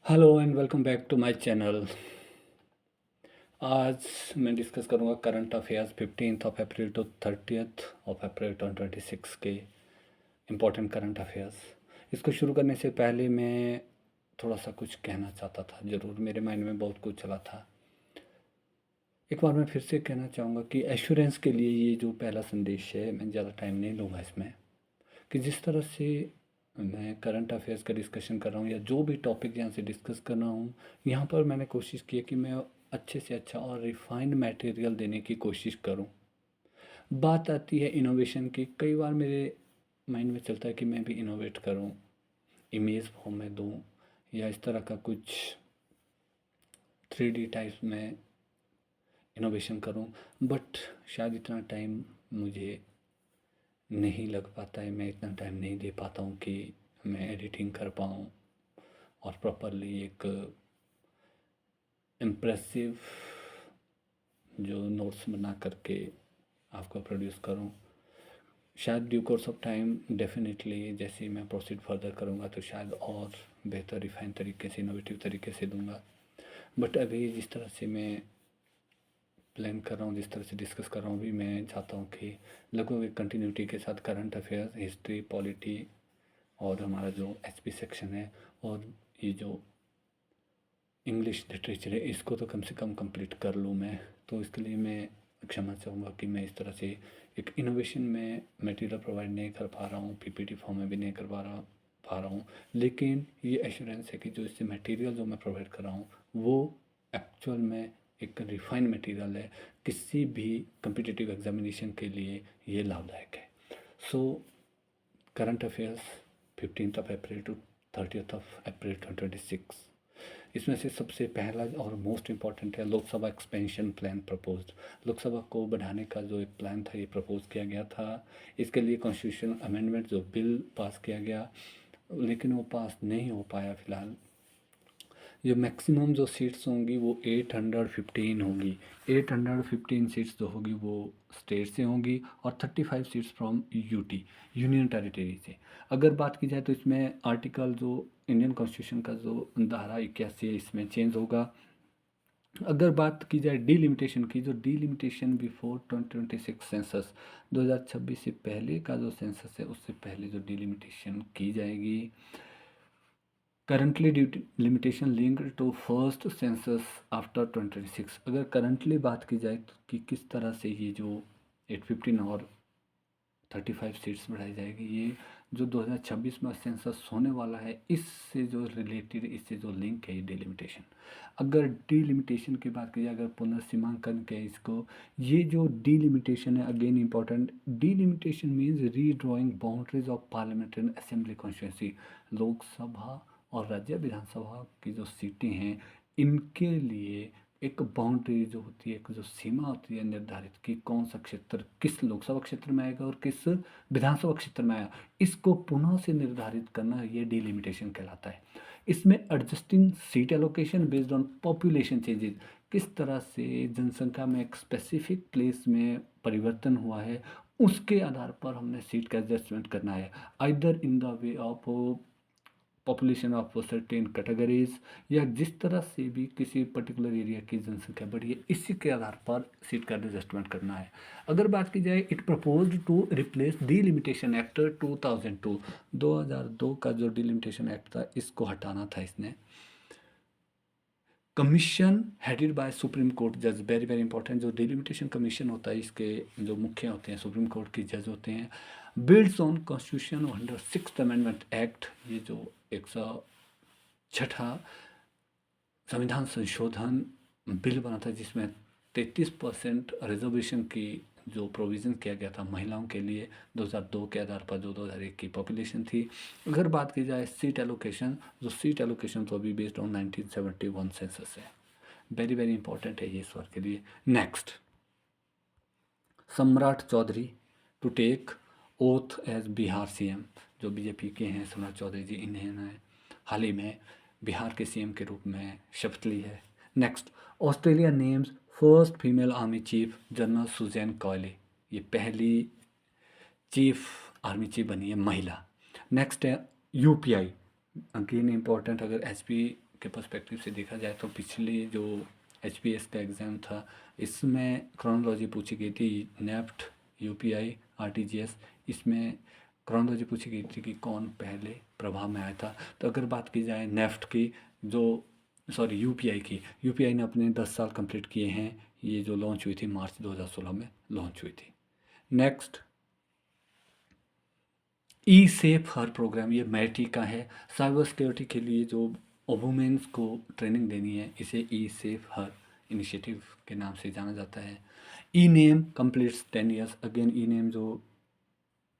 Hello and welcome back to my channel. आज मैं discuss करूंगा current affairs 15 April to 30 April 2026 के important current affairs. इसको शुरू करने से पहले मैं थोड़ा सा कुछ कहना चाहता था। ज़रूर मेरे माइंड में बहुत कुछ चला था। एक बार मैं फिर से कहना चाहूँगा कि एश्योरेंस के लिए ये जो पहला संदेश है, मैं ज़्यादा टाइम नहीं लूँगा इसमें, कि जिस तरह से मैं करंट अफेयर्स का डिस्कशन कर रहा हूँ या जो भी टॉपिक यहाँ से डिस्कस कर रहा हूँ, यहाँ पर मैंने कोशिश की है कि मैं अच्छे से अच्छा और रिफाइंड मटेरियल देने की कोशिश करूँ। बात आती है इनोवेशन की, कई बार मेरे माइंड में चलता है कि मैं भी इनोवेट करूँ, इमेज फॉर्म में दूँ या इस तरह का कुछ 3D टाइप में इनोवेशन करूँ। बट शायद इतना टाइम मुझे नहीं लग पाता है, मैं इतना टाइम नहीं दे पाता हूँ कि मैं एडिटिंग कर पाऊँ और प्रॉपरली एक इम्प्रेसिव जो नोट्स बना करके आपको प्रोड्यूस करूँ। शायद due course of time definitely जैसे ही मैं प्रोसीड फर्दर करूँगा तो शायद और बेहतर रिफाइन तरीके से, इनोवेटिव तरीके से दूंगा। बट अभी जिस तरह से मैं प्लान कर रहा हूँ, जिस तरह से डिस्कस कर रहा हूँ, अभी मैं चाहता हूँ कि लगभग एक कंटिन्यूटी के साथ करंट अफेयर्स, हिस्ट्री, पॉलिटी और हमारा जो एचपी सेक्शन है और ये जो इंग्लिश लिटरेचर है, इसको तो कम से कम कंप्लीट कर लूँ मैं। तो इसके लिए मैं क्षमा चाहूँगा कि मैं इस तरह से एक इनोवेशन में मटेरियल प्रोवाइड नहीं कर पा रहा हूँ, पीपीटी फॉर्म में भी नहीं कर पा रहा हूँ। लेकिन ये एश्योरेंस है कि जो इससे मटेरियल जो मैं प्रोवाइड कर रहा हूँ वो एक्चुअल में एक रिफाइंड मटेरियल है, किसी भी कम्पिटिटिव एग्जामिनेशन के लिए ये लाभदायक है। So current affairs 15 April to 30 April 2026। इसमें से सबसे पहला और मोस्ट इम्पॉर्टेंट है Lok Sabha expansion plan proposed. Lok Sabha को बढ़ाने का जो एक प्लान था ये प्रपोज किया गया था। इसके लिए कॉन्स्टिट्यूशनल अमेंडमेंट जो बिल पास किया गया, लेकिन वो पास नहीं हो पाया फिलहाल। जो मैक्सिमम जो सीट्स होंगी वो 815 होंगी। 815 सीट्स जो होगी वो स्टेट से होंगी और 35 seats from UT, union territory से। अगर बात की जाए तो इसमें आर्टिकल जो इंडियन कॉन्स्टिट्यूशन का जो धारा 81 है इसमें चेंज होगा। अगर बात की जाए डीलिमिटेशन की, जो डीलिमिटेशन बिफोर 2026 सेंसस, 2026 से पहले का जो सेंसस है उससे पहले जो डीलिमिटेशन की जाएगी। Currently limitation link to first census after 2026। अगर करंटली बात की जाए तो कि किस तरह से ये जो 815 और 35 सीट्स बढ़ाई जाएगी, ये जो 2026 में सेंसस होने वाला है इससे जो रिलेटेड, इससे जो लिंक है ये डिलिमिटेशन। अगर डिलिमिटेशन की बात की जाए, अगर पुनर्सीमांकन के इसको, ये जो डिलिमिटेशन है again important, delimitation means रीड्राइंग boundaries of parliamentary and assembly constituency. Lok Sabha और राज्य विधानसभा की जो सीटें हैं इनके लिए एक बाउंड्री जो होती है, एक जो सीमा होती है निर्धारित, कि कौन सा क्षेत्र किस लोकसभा क्षेत्र में आएगा और किस विधानसभा क्षेत्र में आएगा, इसको पुनः से निर्धारित करना ये डिलिमिटेशन कहलाता है। इसमें adjusting seat allocation based on population changes, किस तरह से जनसंख्या में एक स्पेसिफिक प्लेस में परिवर्तन हुआ है उसके आधार पर हमने सीट का एडजस्टमेंट करना है। Either in the way of population of certain categories, या जिस तरह से भी किसी पर्टिकुलर एरिया की जनसंख्या बढ़ी है इसी के आधार पर सीट का एडजस्टमेंट करना है। अगर बात की जाए, it proposed to replace delimitation act 2002। 2002 का जो डिलिमिटेशन एक्ट था इसको हटाना था इसने। Commission headed by supreme court जज, वेरी वेरी इंपॉर्टेंट, जो डिलिमिटेशन कमीशन होता है इसके जो मुख्य होते हैं सुप्रीम कोर्ट के जज होते हैं। Builds on constitution under 6th amendment act, ये जो 106 संविधान संशोधन बिल बना था जिसमें 33% रिजर्वेशन की जो प्रोविज़न किया गया था महिलाओं के लिए 2002 के आधार पर, जो 2001 की पॉपुलेशन थी। अगर बात की जाए सीट एलोकेशन, जो सीट एलोकेशन तो अभी बेस्ड ऑन 1971 सेंसस है, वेरी वेरी इंपॉर्टेंट है ये इस बार के लिए। Next, Samrat Choudhary to take oath as Bihar CM. जो बीजेपी के हैं सम्राट चौधरी जी, इन्होंने हाल ही में बिहार के सीएम के रूप में शपथ ली है। Next, Australia names first female army chief general Suzanne Coyle, ये पहली चीफ आर्मी चीफ बनी है महिला। नेक्स्ट है यूपीआई, अगेन इंपॉर्टेंट, अगर एचपी के पर्सपेक्टिव से देखा जाए तो पिछले जो HPS का एग्ज़ाम था इसमें क्रोनोलॉजी पूछी गई थी, नेफ्ट, UPI, RTGS, इसमें क्रोनोलॉजी पूछी गई थी कि कौन पहले प्रभाव में आया था। तो अगर बात की जाए नेफ्ट की, जो सॉरी UPI की, UPI ने अपने 10 साल कंप्लीट किए हैं, ये जो लॉन्च हुई थी मार्च 2016 में लॉन्च हुई थी। नेक्स्ट, ई सेफ हर प्रोग्राम, ये मैटी का है, साइबर सिक्योरिटी के लिए जो वुमेन्स को ट्रेनिंग देनी है, इसे ई सेफ हर इनिशिएटिव के नाम से जाना जाता है। ई नेम कंप्लीट्स 10 ईयर्स, अगेन ई नेम जो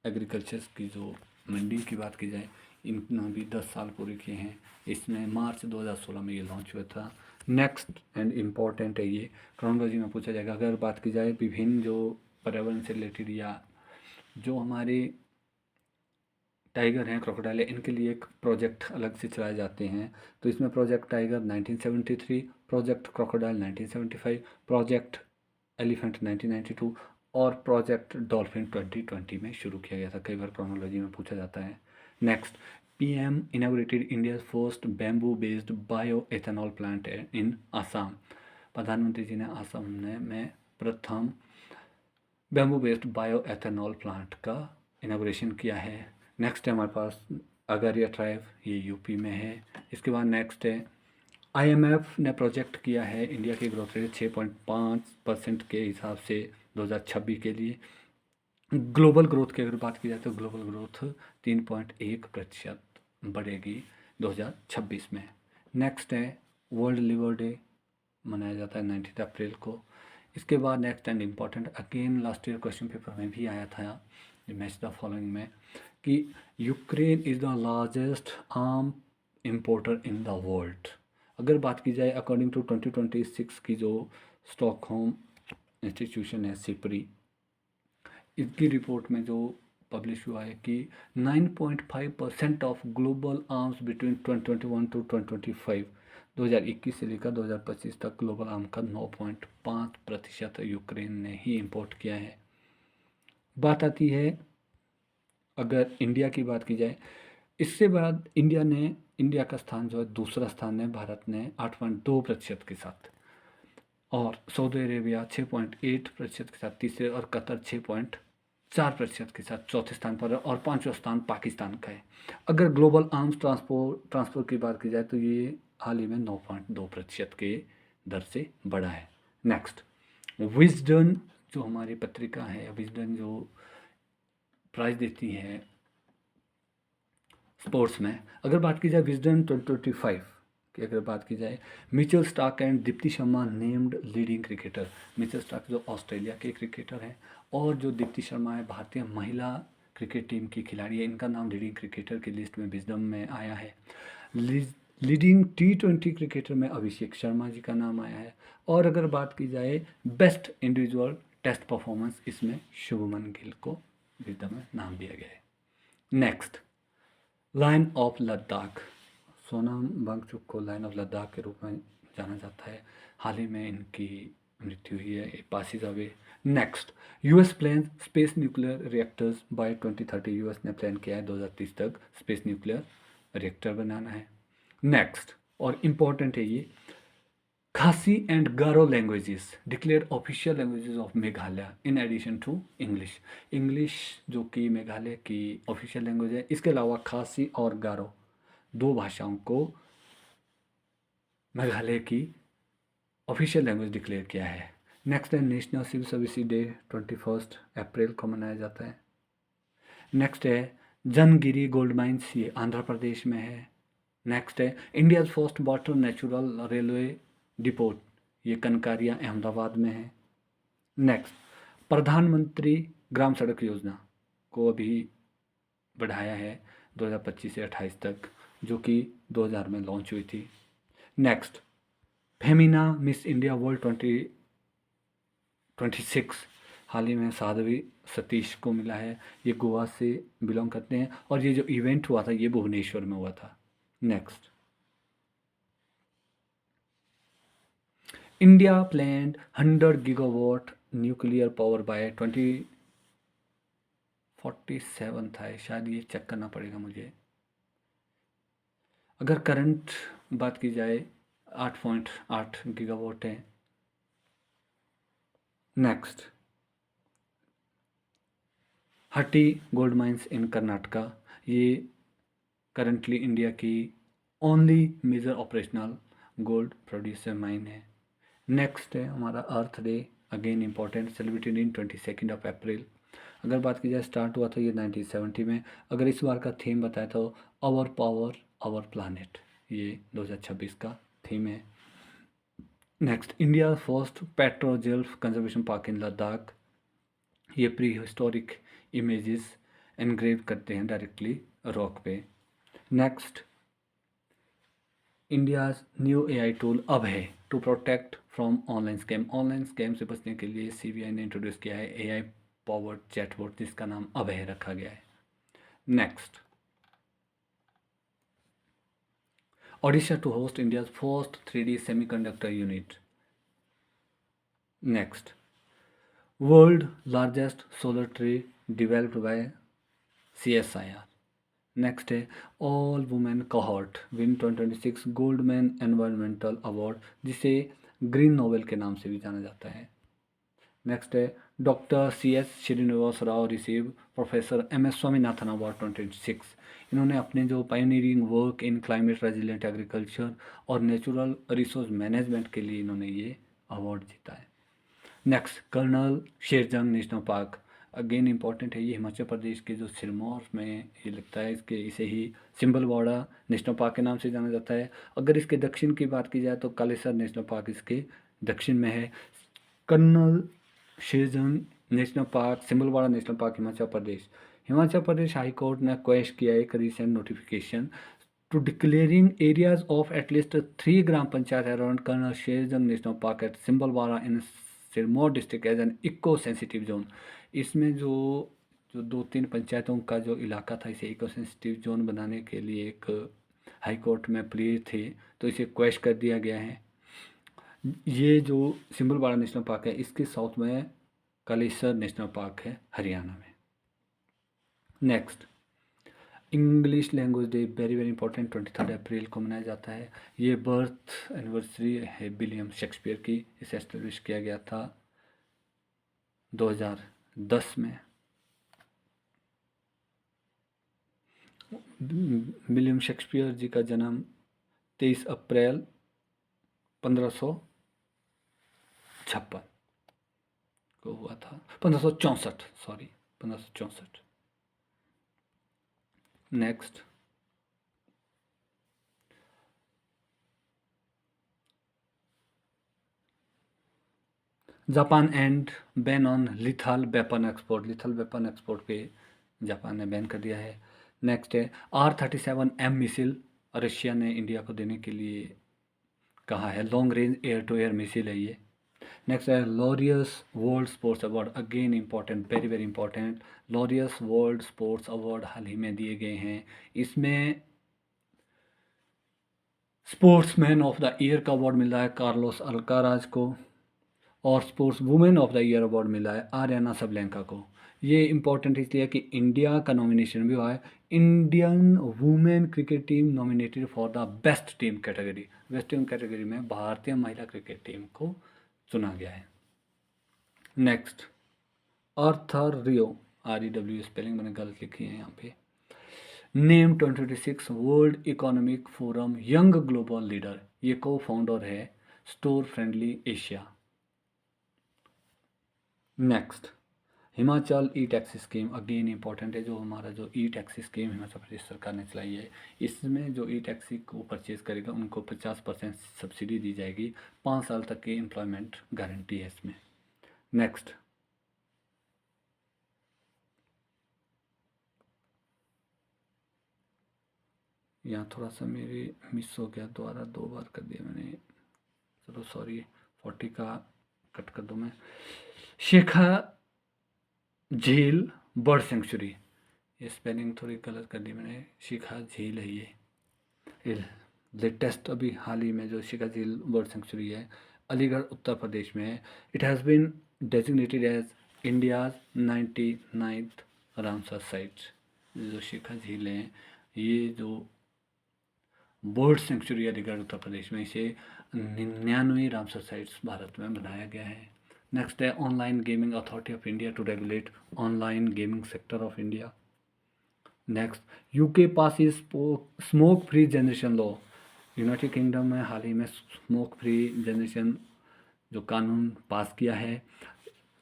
एग्रीकल्चर की जो मंडी की बात की जाए, इन्होंने भी 10 साल पूरे किए हैं। इसमें मार्च 2016 में ये लॉन्च हुआ था। नेक्स्ट एंड इम्पॉर्टेंट है ये, क्रोनोलॉजी में पूछा जाएगा। अगर बात की जाए विभिन्न जो पर्यावरण से रिलेटेड या जो हमारे टाइगर हैं, क्रोकोडाइल है, इनके लिए एक प्रोजेक्ट अलग से चलाए जाते हैं। तो इसमें project tiger 1973, project crocodile 1975, project elephant 1992 और प्रोजेक्ट डॉल्फिन 2020 में शुरू किया गया था। कई बार क्रोनोलॉजी में पूछा जाता है। Next, PM inaugurated India first bamboo based bio ethanol plant in Assam. प्रधानमंत्री जी ने आसाम में प्रथम bamboo based bio ethanol plant का इनॉग्रेशन किया है। नेक्स्ट है हमारे पास अगारिया ट्राइब, ये यूपी में है। इसके बाद नेक्स्ट है IMF ने प्रोजेक्ट किया है इंडिया की ग्रोथ रेट 6.5% के हिसाब से 2026 के लिए। ग्लोबल ग्रोथ की अगर बात की जाए तो ग्लोबल ग्रोथ 3.1% बढ़ेगी 2026 में। नेक्स्ट है वर्ल्ड लिवर डे, मनाया जाता है 19 अप्रैल को। इसके बाद next and important, again last year question paper में भी आया था मैच द फॉलोइंग में, कि Ukraine is the largest arm importer in the world. अगर बात की जाए अकॉर्डिंग टू 2026 की जो स्टॉकहोम इंस्टीट्यूशन है सिपरी, इसकी रिपोर्ट में जो पब्लिश हुआ है कि 9.5% of global arms between 2021 to 2025, 2021 से लेकर 2025 तक ग्लोबल आर्म का 9.5% यूक्रेन ने ही इंपोर्ट किया है। बात आती है अगर इंडिया की बात की जाए, इससे बाद इंडिया का स्थान जो है दूसरा स्थान है भारत ने 8.2% के साथ, और सऊदी अरेबिया 6.8% के साथ तीसरे, और कतर 6.4% के साथ चौथे स्थान पर है, और पांचवा स्थान पाकिस्तान का है। अगर ग्लोबल आर्म्स ट्रांसफर की बात की जाए तो ये हाल ही में 9.2% के दर से बढ़ा है। नेक्स्ट, विजडन जो हमारी पत्रिका है, विजडन जो प्राइज़ देती है स्पोर्ट्स में, अगर बात की जाए विजडन 2025 की अगर बात की जाए, Mitchell Starc and Deepti Sharma named leading cricketer. Mitchell Starc जो ऑस्ट्रेलिया के क्रिकेटर हैं, और जो दीप्ति शर्मा है भारतीय महिला क्रिकेट टीम की खिलाड़ी है, इनका नाम लीडिंग क्रिकेटर की लिस्ट में विजडन में आया है। लीडिंग T20 क्रिकेटर में अभिषेक शर्मा जी का नाम आया है। और अगर बात की जाए बेस्ट इंडिविजुअल टेस्ट परफॉर्मेंस, इसमें शुभमन गिल को विजडन में नाम दिया गया है। Next, lion of Ladakh, Sonam Wangchuk को लायन ऑफ लद्दाख के रूप में जाना जाता है। हाल ही में इनकी मृत्यु हुई है, passes away. Next, US plan space nuclear reactors by 2030, US ने प्लान किया है 2030 तक स्पेस न्यूक्लियर रिएक्टर बनाना है। नेक्स्ट, और इम्पॉर्टेंट है ये, Khasi and Garo languages declared official languages of Meghalaya in addition to English. English जो कि मेघालय की ऑफिशियल लैंग्वेज है, इसके अलावा खासी और गारो दो भाषाओं को मेघालय की ऑफिशियल लैंग्वेज डिक्लेयर किया है। नेक्स्ट है नेशनल सिविल सर्विस डे 21 अप्रैल को मनाया जाता है। नेक्स्ट है जनगिरी गोल्ड माइंस, ये आंध्र प्रदेश में है। नेक्स्ट है India's first water natural railway depot, ये कनकारिया अहमदाबाद में है। नेक्स्ट, प्रधानमंत्री ग्राम सड़क योजना को अभी बढ़ाया है 2025 से 28 तक, जो कि 2000 में लॉन्च हुई थी। Next, Femina miss India world 2026 हाल ही में साध्वी सतीश को मिला है। ये गोवा से बिलोंग करते हैं, और ये जो इवेंट हुआ था ये भुवनेश्वर में हुआ था। Next, India planned 100 gigawatt nuclear power bye 2047 था, शायद ये चेक करना पड़ेगा मुझे। अगर करंट बात की जाए 8.8 गीगावाट है। नेक्स्ट, हट्टी गोल्ड माइंस इन कर्नाटका, ये करंटली इंडिया की only major operational gold producer mine है। नेक्स्ट है हमारा earth day, again important, celebrated in 22 April. अगर बात की जाए स्टार्ट हुआ था ये 1970 में। अगर इस बार का थीम बताए तो आवर पावर आवर प्लानेट, ये 2026 का थीम है। Next, India first petroglyph conservation park in Ladakh, ये प्री हिस्टोरिक इमेजेस एनग्रेव करते हैं डायरेक्टली रॉक पे। Next, India's new AI tool Abhay to protect from online scam, online scam से बचने के लिए सीबीआई ने इंट्रोड्यूस किया है एआई पावर्ड चैटबॉट जिसका नाम अभय रखा गया है। Next, Odisha to host India's first 3D semiconductor unit. Next, world largest solar tree developed by CSIR। Next है all women cohort win 2026 Goldman environmental award, जिसे ग्रीन नोबेल के नाम से भी जाना जाता है। नेक्स्ट है doctor CS Srinivas Rao receive professor MS Swaminathan award 2026। इन्होंने अपने जो pioneering work in climate resilient agriculture और नेचुरल रिसोर्स मैनेजमेंट के लिए इन्होंने ये अवार्ड जीता है। Next, colonel Sherjang national park, again important है, ये हिमाचल प्रदेश के जो सिरमौर में ये लगता है, इसे ही सिंबलवाड़ा नेशनल पार्क के नाम से जाना जाता है। अगर इसके दक्षिण की बात की जाए तो कालेसर नेशनल पार्क इसके दक्षिण में है। Colonel Sherjang national park, Simbalwara national park, Himachal Pradesh. Himachal Pradesh high court ने क्वेश किया एक recent notification to declaring areas of at least 3 ग्राम panchayat around colonel Sherjang national park at Simbalwara in Sirmaur district as an eco sensitive zone. इसमें जो जो 2-3 पंचायतों का जो इलाका था, इसे इको सेंसिटिव जोन बनाने के लिए एक हाई कोर्ट में प्ले थे, तो इसे क्वेश कर दिया गया है। ये जो सिंबलवाड़ा नेशनल पार्क है, इसके साउथ में कालेसर नेशनल पार्क है हरियाणा में। Next, English language day, very very important, 23 अप्रैल को मनाया जाता है। ये बर्थ एनिवर्सरी है विलियम शेक्सपियर की, इसे एस्टेब्लिश किया गया था 2010 में। विलियम शेक्सपियर जी का जन्म 23 अप्रैल 1556 को हुआ था, 1564, sorry 1564। Next, Japan and ban on lethal weapon export, lethal weapon export पे जापान ने बैन कर दिया है। नेक्स्ट है R-37M मिसाइल, रशिया ने इंडिया को देने के लिए कहा है, long range air to air missile है ये। नेक्स्ट है Laureus world sports award, again important, very very important, Laureus world sports award हाल ही में दिए गए हैं। इसमें स्पोर्ट्समैन ऑफ द ईयर का अवार्ड मिला है कार्लोस अल्काराज को, और sports women of the year award मिला है आर्याना सबलेंका को। ये इंपॉर्टेंट इसलिए कि इंडिया का नॉमिनेशन भी हुआ है, Indian women cricket team nominated for the best team category, best team category में भारतीय महिला क्रिकेट टीम को चुना गया है। Next, Arthur Rio, REW spelling मैंने गलत लिखी है यहाँ पे, name 2026 world economic forum young global leader, ये को फाउंडर है store friendly Asia. Next, Himachal e taxi scheme, again important है, जो हमारा जो e taxi scheme Himachal Pradesh सरकार ने चलाई है, इसमें जो ई टैक्सी को परचेज करेगा उनको 50% सब्सिडी दी जाएगी, 5 साल तक की एम्प्लॉयमेंट गारंटी है इसमें। नेक्स्ट, यहाँ थोड़ा सा मेरे मिस हो गया, दोबारा 2 बार कर दिया मैंने, चलो सॉरी, 40 का कट कर दूँ मैं। शेखा झील बर्ड सेंचुरी, ये स्पेलिंग थोड़ी गलत कर दी मैंने, शिखा झील है ये लेटेस्ट अभी हाल ही में जो शिखा झील बर्ड सेंचुरी है, अलीगढ़ उत्तर प्रदेश में है। It has been designated as India's 99th Ramsar site. जो शिखा झील है, ये जो बर्ड सेंचुरी अलीगढ़ उत्तर प्रदेश में इसे 99 रामसर साइट्स भारत में बनाया गया है। नेक्स्ट है online gaming authority of India to regulate online gaming sector of India. Next, UK passes smoke free generation law. United Kingdom में हाल ही में स्मोक फ्री जनरेशन जो कानून पास किया है।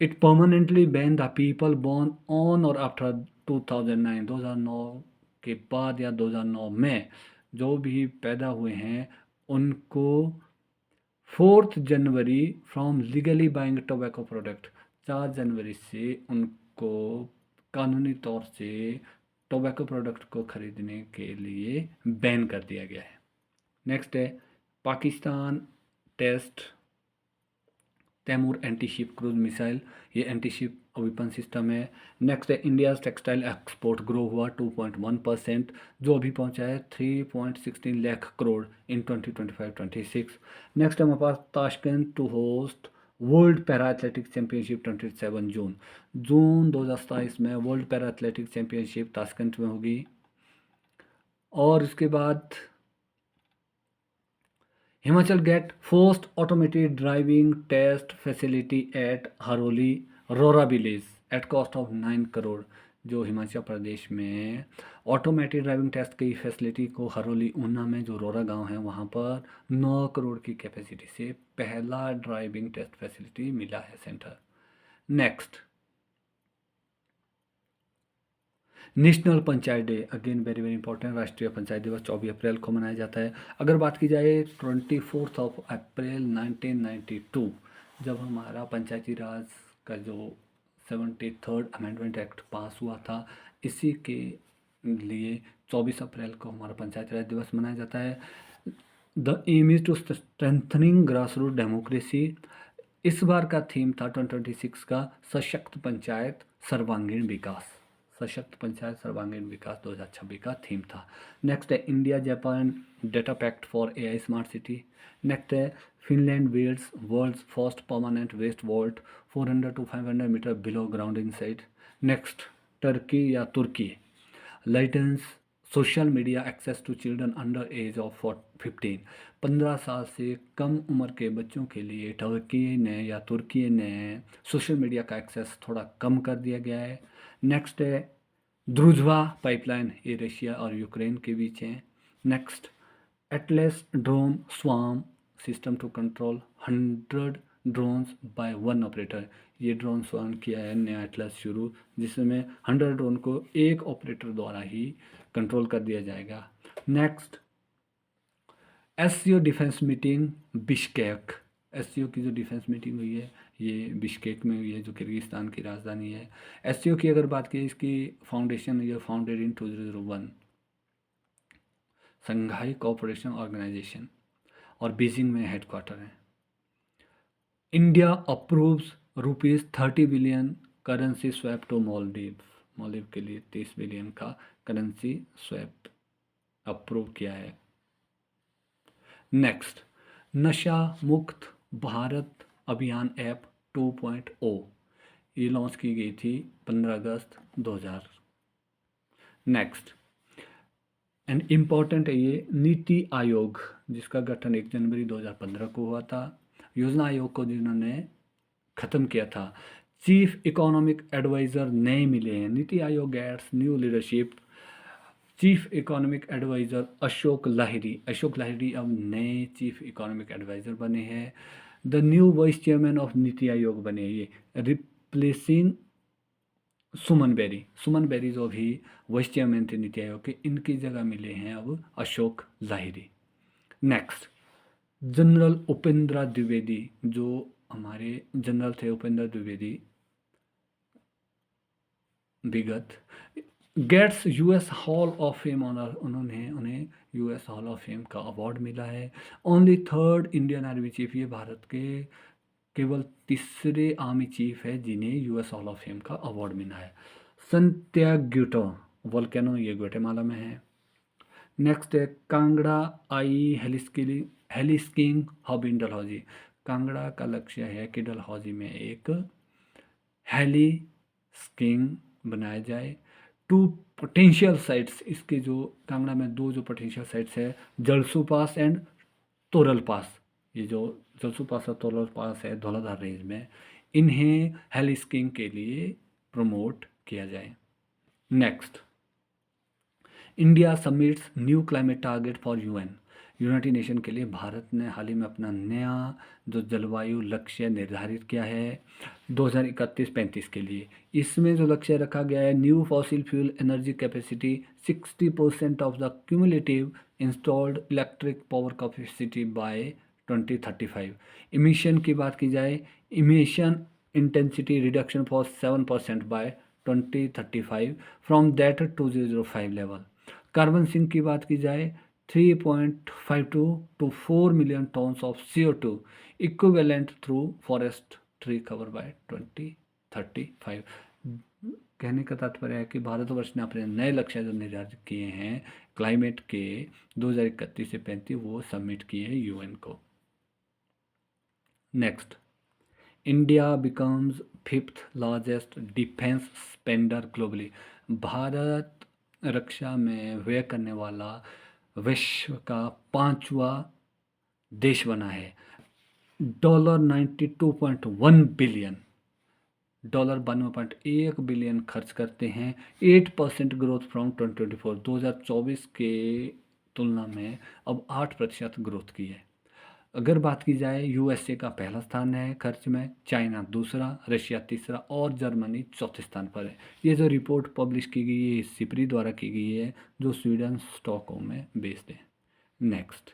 It permanently ban the people born on और after 2009, 2009 के बाद या 2009 में जो भी पैदा हुए हैं उनको 4 January from legally buying tobacco product, 4 जनवरी से उनको कानूनी तौर से टोबैको प्रोडक्ट को खरीदने के लिए बैन कर दिया गया है। नेक्स्ट है Pakistan test Taimur anti ship cruise missile, ये एंटी शिप वेपन सिस्टम है। नेक्स्ट है इंडिया टेक्सटाइल एक्सपोर्ट ग्रो हुआ 2.1%, जो अभी पहुंचा है 3.16 लाख करोड़ इन 2025-26। नेक्स्ट है हमारे पास Tashkent to host world para athletics championship 27 June 2027 में world para athletics championship Tashkent में होगी। और इसके बाद Himachal get first automated driving test facility at Haroli Rora village at cost of 9 crore, जो हिमाचल प्रदेश में ऑटोमेटेड ड्राइविंग टेस्ट की फैसिलिटी को हरोली ऊना में जो रोरा गांव है वहां पर 9 करोड़ की कैपेसिटी से पहला ड्राइविंग टेस्ट फैसिलिटी मिला है centre. Next, national panchayat day, again very very important, राष्ट्रीय पंचायत दिवस 24 अप्रैल को मनाया जाता है। अगर बात की जाए 24 अप्रैल 1992 जब हमारा पंचायती राज का जो 73rd अमेंडमेंट एक्ट पास हुआ था, इसी के लिए 24 अप्रैल को हमारा पंचायती राज दिवस मनाया जाता है। The aim is to strengthening grass root democracy. इस बार का थीम था 2026 का सशक्त पंचायत सर्वांगीण विकास, सशक्त पंचायत सर्वांगीण विकास 2026 का थीम था। नेक्स्ट है India Japan data pact for AI smart city. Next है Finland builds world's first permanent waste vault 400 to 500 metre below ground inside. Next, Turkey या तुर्की lightens social media access to children under age of 15, 15 साल से कम उम्र के बच्चों के लिए तुर्की ने सोशल मीडिया का एक्सेस थोड़ा कम कर दिया गया है। नेक्स्ट है ध्रुजवा पाइपलाइन, ये रशिया और यूक्रेन के बीच है। Next, Atlas drone swarm system to control 100 drones by 1 operator, ये ड्रोन स्वाम किया है नया एटलस शुरू, जिसमें 100 ड्रोन को एक ऑपरेटर द्वारा ही कंट्रोल कर दिया जाएगा। Next, SCO defence meeting Bishkek, SCO की जो डिफेंस मीटिंग हुई है ये बिश्केक में हुई है जो किर्गिस्तान की राजधानी है। एससीओ की अगर बात की, इसकी फाउंडेशन ये founded in 2001 Shanghai cooperation organisation और बीजिंग में हेडक्वार्टर है। India approves ₹30 billion currency swap to Maldives, Maldives के लिए 30 बिलियन का करेंसी स्वैप अप्रूव किया है। नेक्स्ट, नशा मुक्त भारत अभियान ऐप 2.0, ये लॉन्च की गई थी 15 अगस्त 2000। नेक्स्ट, एंड इम्पॉर्टेंट है ये नीति आयोग, जिसका गठन 1 जनवरी 2015 को हुआ था। योजना आयोग को जिन्होंने ख़त्म किया था, चीफ इकोनॉमिक एडवाइज़र नए मिले हैं। NITI Aayog gets new leadership, chief economic adviser Ashok Lahiri अब नए चीफ इकोनॉमिक एडवाइज़र बने हैं। The new vice chairman of NITI Aayog बने, ये रिप्लेसिंग सुमन बेरी जो भी वाइस चेयरमैन थे नीति आयोग के, इनकी जगह मिले हैं अब अशोक लाहिरी। नेक्स्ट, जनरल उपेंद्र द्विवेदी, जो हमारे जनरल थे उपेंद्र द्विवेदी विगत, gets US hall of fame honour, उन्हें यूएस हॉल ऑफ फेम का अवार्ड मिला है। Only 3rd Indian army chief, ये भारत के केवल तीसरे आर्मी चीफ है जिन्हें यूएस हॉल ऑफ फेम का अवार्ड मिला है। संत्याग्युटो वोल्केनो, ये ग्वाटेमाला में है। नेक्स्ट है कांगड़ा आई हेलिस्किंग हब इन डलहौजी, कांगड़ा का लक्ष्य है कि डलहौजी में एक हेली स्कीइंग बनाया जाए। 2 पोटेंशियल साइट्स, इसके जो कांगड़ा में 2 जो पोटेंशियल साइट्स है, जलसू पास एंड तोरल पास। ये जो जलसू पास और तोरल पास है धौलाधार रेंज में, इन्हें हेली स्कीइंग के लिए प्रमोट किया जाए। Next, India submits new climate target for UN. United nation के लिए भारत ने हाल ही में अपना नया जो जलवायु लक्ष्य निर्धारित किया है 2031-35 के लिए। इसमें जो लक्ष्य रखा गया है, new fossil fuel energy capacity 60% of the cumulative installed electric power capacity by 2035। Emission की बात की जाए, emission intensity reduction for 7% by 2035 from that 2005 level. Carbon sink की बात की जाए, 3.52 to 4 million tons of CO2 equivalent through forest tree cover by 2035। कहने का तात्पर्य है कि भारतवर्ष ने अपने नए लक्ष्य जो निर्धारित किए हैं क्लाइमेट के 2031 से 35, वो सबमिट किए हैं यूएन को। Next, India becomes 5th largest defence spender globally. Bharat रक्षा में व्यय करने वाला विश्व का 5वां देश बना है। $92.1 बिलियन, $92.1 बिलियन खर्च करते हैं। 8% ग्रोथ फ्रॉम 2024, 2024 के तुलना में अब 8% ग्रोथ की है। अगर बात की जाए, यूएसए का पहला स्थान है खर्च में, चाइना दूसरा, रशिया तीसरा और जर्मनी चौथे स्थान पर है। ये जो रिपोर्ट पब्लिश की गई है सिप्री द्वारा की गई है, जो स्वीडन स्टॉकहोम में बेस्ड है। Next,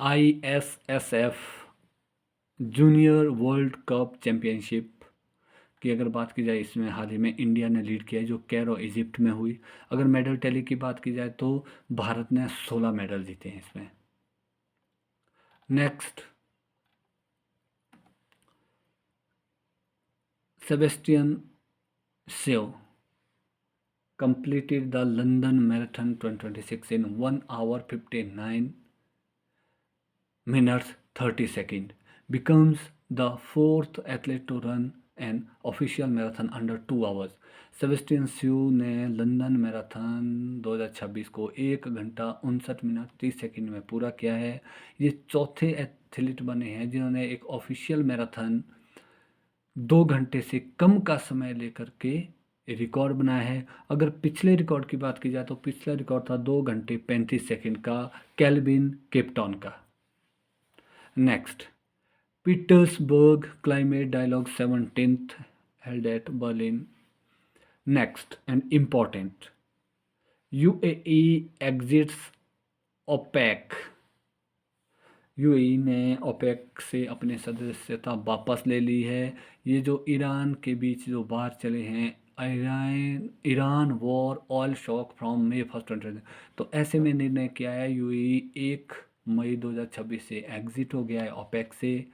ISSF junior world cup championship की अगर बात की जाए, इसमें हाल ही में इंडिया ने लीड किया है, जो कैरो इजिप्ट में हुई। अगर मेडल टैली की बात की जाए तो भारत ने 16 मेडल जीते हैं इसमें। Next, Sebastian save completed the London Marathon 2026 in 1 hour 59 minutes 30 seconds, becomes the 4th athlete to run an official marathon under 2 hours। Sebastian स्यू ने लंदन मैराथन 2026 को 1 घंटा 59 मिनट 30 सेकंड में पूरा किया है। ये चौथे एथलीट बने हैं जिन्होंने एक ऑफिशियल मैराथन 2 घंटे से कम का समय लेकर के रिकॉर्ड बनाया है। अगर पिछले रिकॉर्ड की बात की जाए तो पिछला रिकॉर्ड था 2 घंटे 35 सेकंड का, कैल्विन केप्टन का। Next, Petersberg climate dialogue 17th held at Berlin। Next and important, UAE exits OPEC. UAE ने ओपेक से अपनी सदस्यता वापस ले ली है। ये जो ईरान के बीच जो बार चले हैं, Iran war oil shock from May 1st 2020, तो ऐसे में निर्णय किया है यूएई 1 मई 2026 से एग्जिट हो गया है ओपेक से।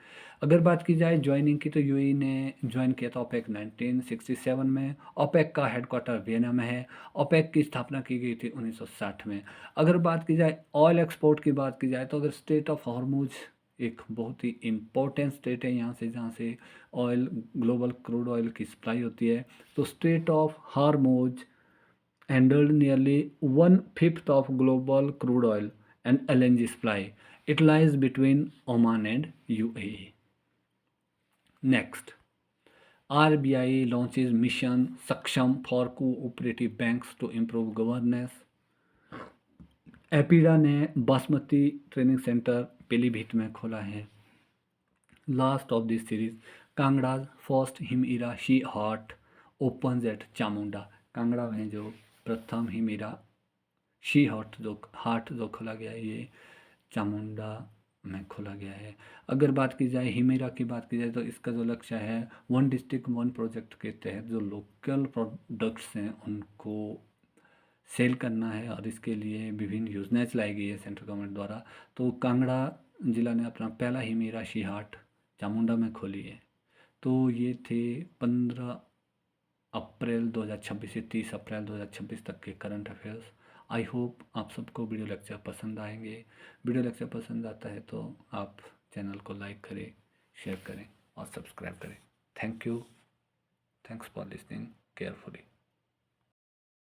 अगर बात की जाए ज्वाइनिंग की, तो यूएई ने ज्वाइन किया था ओपेक 1967 में। ओपेक का हेडक्वार्टर वियना में है। ओपेक की स्थापना की गई थी 1960 में। अगर बात की जाए ऑयल एक्सपोर्ट की बात की जाए, तो अगर स्टेट ऑफ हॉर्मुज एक बहुत ही इम्पोर्टेंट स्टेट है यहाँ से, जहाँ से ऑयल, ग्लोबल क्रूड ऑयल की सप्लाई होती है, तो state of Hormuz handled nearly 1/5 of global crude oil and LNG supply. It lies between Oman and UAE. Next, RBI launches mission Saksham for cooperative banks to improve governance। APEDA ने basmati training centre Pilibhit में खोला है। Last of this series, Kangra first Himira she Haat open at Chamunda. Kangra में जो प्रथम हिमइरा she हाट जो खोला गया है, ये चामुंडा में खोला गया है। अगर बात की जाए हिमेरा की बात की जाए, तो इसका जो लक्ष्य है 1 डिस्ट्रिक्ट 1 प्रोजेक्ट के तहत जो लोकल प्रोडक्ट्स हैं उनको सेल करना है, और इसके लिए विभिन्न योजनाएं चलाई गई है सेंट्रल गवर्नमेंट द्वारा। तो कांगड़ा जिला ने अपना पहला हिमेरा शी हाट चामुंडा में खोली है। तो ये थे 15 अप्रैल 2026 से 30 अप्रैल 2026 तक के करंट अफेयर्स। आई होप आप सबको वीडियो लेक्चर पसंद आएंगे। वीडियो लेक्चर पसंद आता है तो आप चैनल को लाइक करें, शेयर करें और सब्सक्राइब करें। Thank you, thanks for listening carefully.